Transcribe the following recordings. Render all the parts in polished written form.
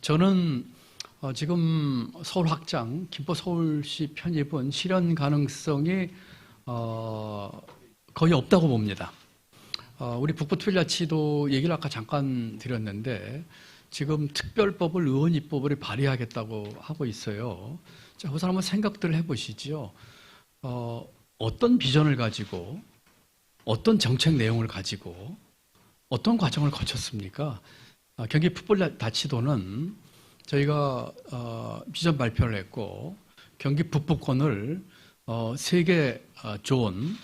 저는 지금 서울 확장, 김포 서울시 편입은 실현 가능성이 거의 없다고 봅니다. 우리 북부특별자치도 얘기를 아까 잠깐 드렸는데 지금 특별법을 의원 입법을 발의하겠다고 하고 있어요. 자, 우선 한번 생각들 해보시죠. 어떤 비전을 가지고 어떤 정책 내용을 가지고 어떤 과정을 거쳤습니까? 경기 북부자치도는 저희가 비전 발표를 했고 경기 북부권을 3개 존,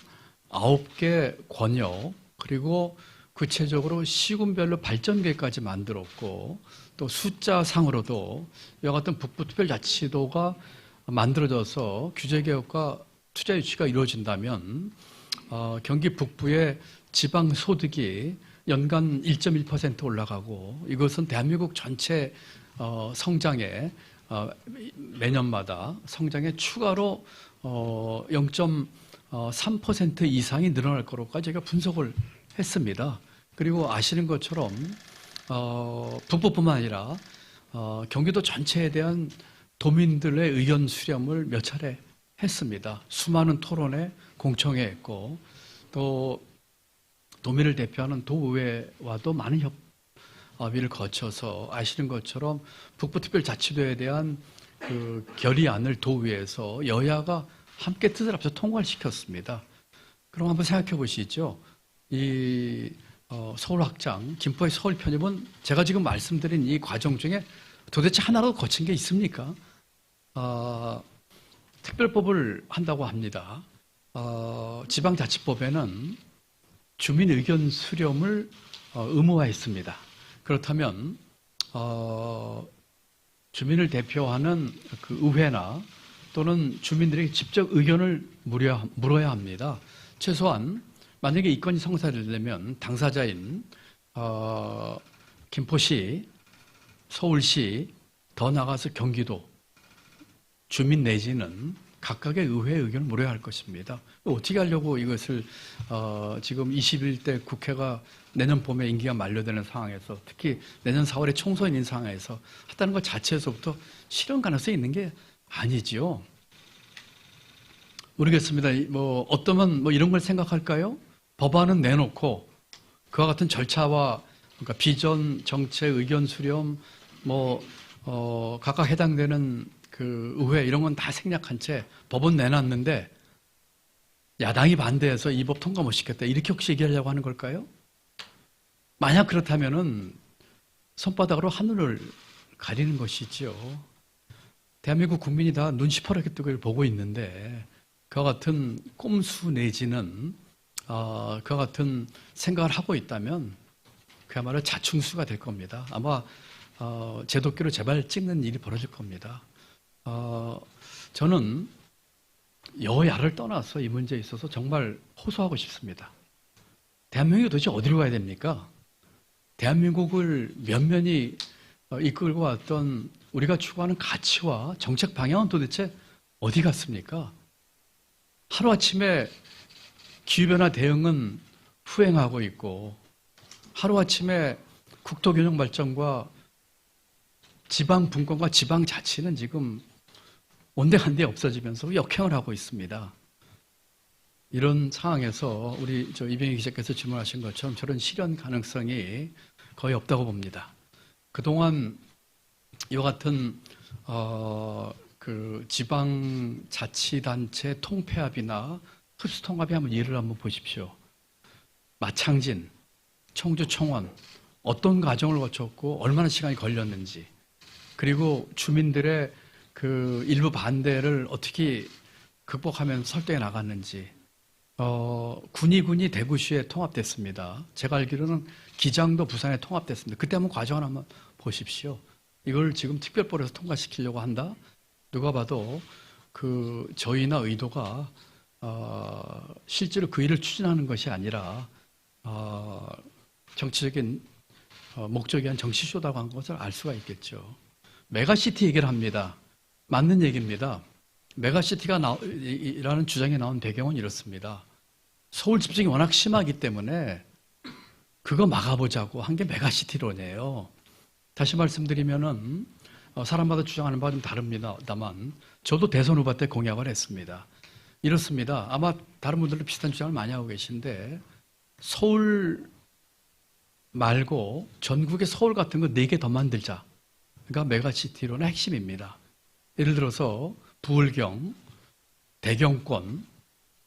9개 권역, 그리고 구체적으로 시군별로 발전계획까지 만들었고 또 숫자상으로도 이와 같은 북부특별자치도가 만들어져서 규제개혁과 투자 유치가 이루어진다면 경기 북부의 지방소득이 연간 1.1% 올라가고 이것은 대한민국 전체 성장에 매년마다 성장에 추가로 0.3% 이상이 늘어날 거로까지 제가 분석을 했습니다. 그리고 아시는 것처럼 북부뿐만 아니라 경기도 전체에 대한 도민들의 의견 수렴을 몇 차례 했습니다. 수많은 토론회, 공청회 했고 또 도민을 대표하는 도의회와도 많은 협의를 거쳐서 아시는 것처럼 북부특별자치도에 대한 그 결의안을 도의회에서 여야가 함께 뜻을 합쳐 통과를 시켰습니다. 그럼 한번 생각해 보시죠. 이 서울 확장, 김포의 서울 편입은 제가 지금 말씀드린 이 과정 중에 도대체 하나라도 거친 게 있습니까? 특별법을 한다고 합니다. 지방자치법에는 주민 의견 수렴을 의무화했습니다. 그렇다면 주민을 대표하는 그 의회나 또는 주민들에게 직접 의견을 물어야 합니다. 최소한 만약에 이 건이 성사되려면 당사자인 김포시, 서울시, 더 나아가서 경기도 주민 내지는 각각의 의회 의견을 물어야 할 것입니다. 어떻게 하려고 이것을 지금 21대 국회가 내년 봄에 임기가 만료되는 상황에서 특히 내년 4월에 총선인 상황에서 하다는 것 자체에서부터 실현 가능성이 있는 게 아니지요. 모르겠습니다. 어떠면 이런 걸 생각할까요? 법안은 내놓고 그와 같은 절차와 그러니까 비전, 정책, 의견 수렴, 각각 해당되는 그 의회 이런 건 다 생략한 채 법은 내놨는데 야당이 반대해서 이 법 통과 못 시켰다. 이렇게 혹시 얘기하려고 하는 걸까요? 만약 그렇다면은 손바닥으로 하늘을 가리는 것이지요. 대한민국 국민이 다 눈 시퍼렇게 뜨고 보고 있는데 그와 같은 꼼수 내지는 그와 같은 생각을 하고 있다면 그야말로 자충수가 될 겁니다. 아마 제도끼로 제발 찍는 일이 벌어질 겁니다. 저는 여야를 떠나서 이 문제에 있어서 정말 호소하고 싶습니다. 대한민국이 도대체 어디로 가야 됩니까? 대한민국을 면면히 이끌고 왔던 우리가 추구하는 가치와 정책 방향은 도대체 어디 갔습니까? 하루아침에 기후변화 대응은 후행하고 있고 하루아침에 국토균형 발전과 지방 분권과 지방 자치는 지금 온데간데 없어지면서 역행을 하고 있습니다. 이런 상황에서 우리 이병희 기자께서 질문하신 것처럼 저런 실현 가능성이 거의 없다고 봅니다. 그동안 이와 같은 그 지방자치단체 통폐합이나 흡수통합이 한번 예를 한번 보십시오. 마창진, 청주청원 어떤 과정을 거쳤고 얼마나 시간이 걸렸는지 그리고 주민들의 그 일부 반대를 어떻게 극복하면서 설득해 나갔는지 군이 대구시에 통합됐습니다. 제가 알기로는 기장도 부산에 통합됐습니다. 그때 한번 과정을 한번 보십시오. 이걸 지금 특별법에서 통과시키려고 한다? 누가 봐도 그 저희나 의도가 실제로 그 일을 추진하는 것이 아니라 정치적인 목적이 한 정치쇼다고 한 것을 알 수가 있겠죠. 메가시티 얘기를 합니다. 맞는 얘기입니다. 메가시티라는 주장이 나온 배경은 이렇습니다. 서울 집중이 워낙 심하기 때문에 그거 막아보자고 한 게 메가시티론이에요. 다시 말씀드리면은 사람마다 주장하는 바가 좀 다릅니다만 저도 대선 후보 때 공약을 했습니다. 이렇습니다. 아마 다른 분들도 비슷한 주장을 많이 하고 계신데 서울 말고 전국에 서울 같은 거 4개 더 만들자. 그러니까 메가시티로는 핵심입니다. 예를 들어서 부울경, 대경권,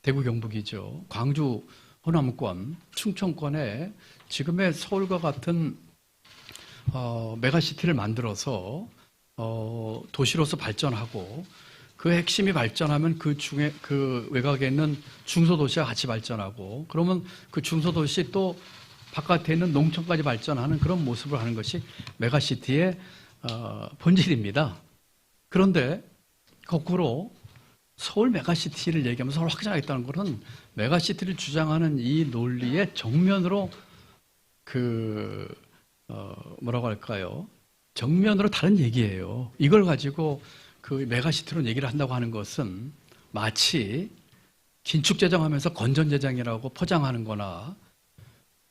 대구 경북이죠. 광주 호남권, 충청권에 지금의 서울과 같은 메가시티를 만들어서 도시로서 발전하고 그 핵심이 발전하면 그 중에 그 외곽에 있는 중소도시와 같이 발전하고 그러면 그 중소도시 또 바깥에 있는 농촌까지 발전하는 그런 모습을 하는 것이 메가시티의 본질입니다. 그런데 거꾸로 서울 메가시티를 얘기하면서 서울 확장하겠다는 것은 메가시티를 주장하는 이 논리의 정면으로 뭐라고 할까요? 정면으로 다른 얘기예요. 이걸 가지고 그 메가시티로 얘기를 한다고 하는 것은 마치 긴축재정하면서 건전재정이라고 포장하는 거나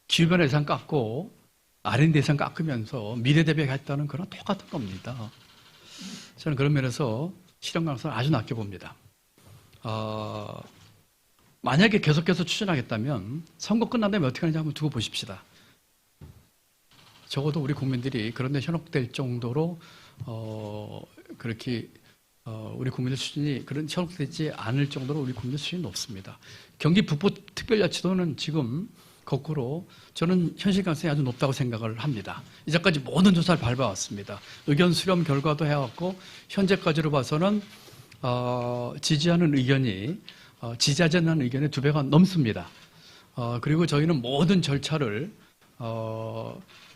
기후변화 예산 깎고 R&D 예산 깎으면서 미래 대비하겠다는 그런 똑같은 겁니다. 저는 그런 면에서 실현 가능성을 아주 낮게 봅니다. 만약에 계속해서 추진하겠다면 선거 끝난 다음에 어떻게 하는지 한번 두고 보십시다. 적어도 우리 국민들이 그런 데 현혹될 정도로 그렇게 우리 국민들 수준이 그런 현혹되지 않을 정도로 우리 국민들 수준이 높습니다. 경기 북부특별자치도는 지금 거꾸로 저는 현실 가능성이 아주 높다고 생각을 합니다. 이제까지 모든 조사를 밟아왔습니다. 의견 수렴 결과도 해왔고 현재까지로 봐서는 지지하는 의견이 지지하지 않는 의견의 2배가 넘습니다. 그리고 저희는 모든 절차를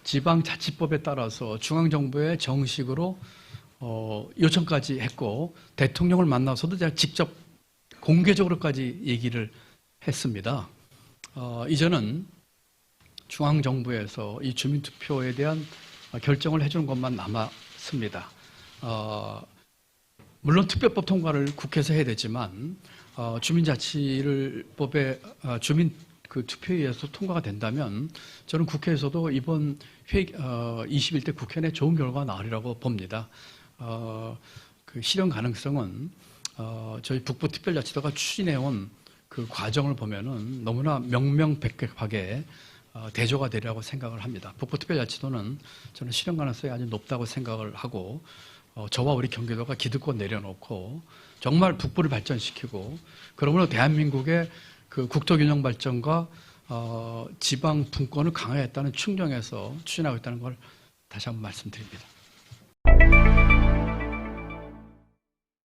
지방자치법에 따라서 중앙정부에 정식으로 요청까지 했고 대통령을 만나서도 제가 직접 공개적으로까지 얘기를 했습니다. 이제는 중앙정부에서 이 주민투표에 대한 결정을 해주는 것만 남았습니다. 물론 특별법 통과를 국회에서 해야 되지만 주민자치법에 주민 그 투표에서 통과가 된다면 저는 국회에서도 이번 21대 국회 내 좋은 결과가 나으리라고 봅니다. 그 실현 가능성은 저희 북부특별자치도가 추진해온 그 과정을 보면은 너무나 명명백백하게 대조가 되리라고 생각을 합니다. 북부특별자치도는 저는 실현 가능성이 아주 높다고 생각을 하고 저와 우리 경기도가 기득권 내려놓고 정말 북부를 발전시키고 그러므로 대한민국의 그 국토균형 발전과 지방 분권을 강화했다는 충정에서 추진하고 있다는 걸 다시 한번 말씀드립니다.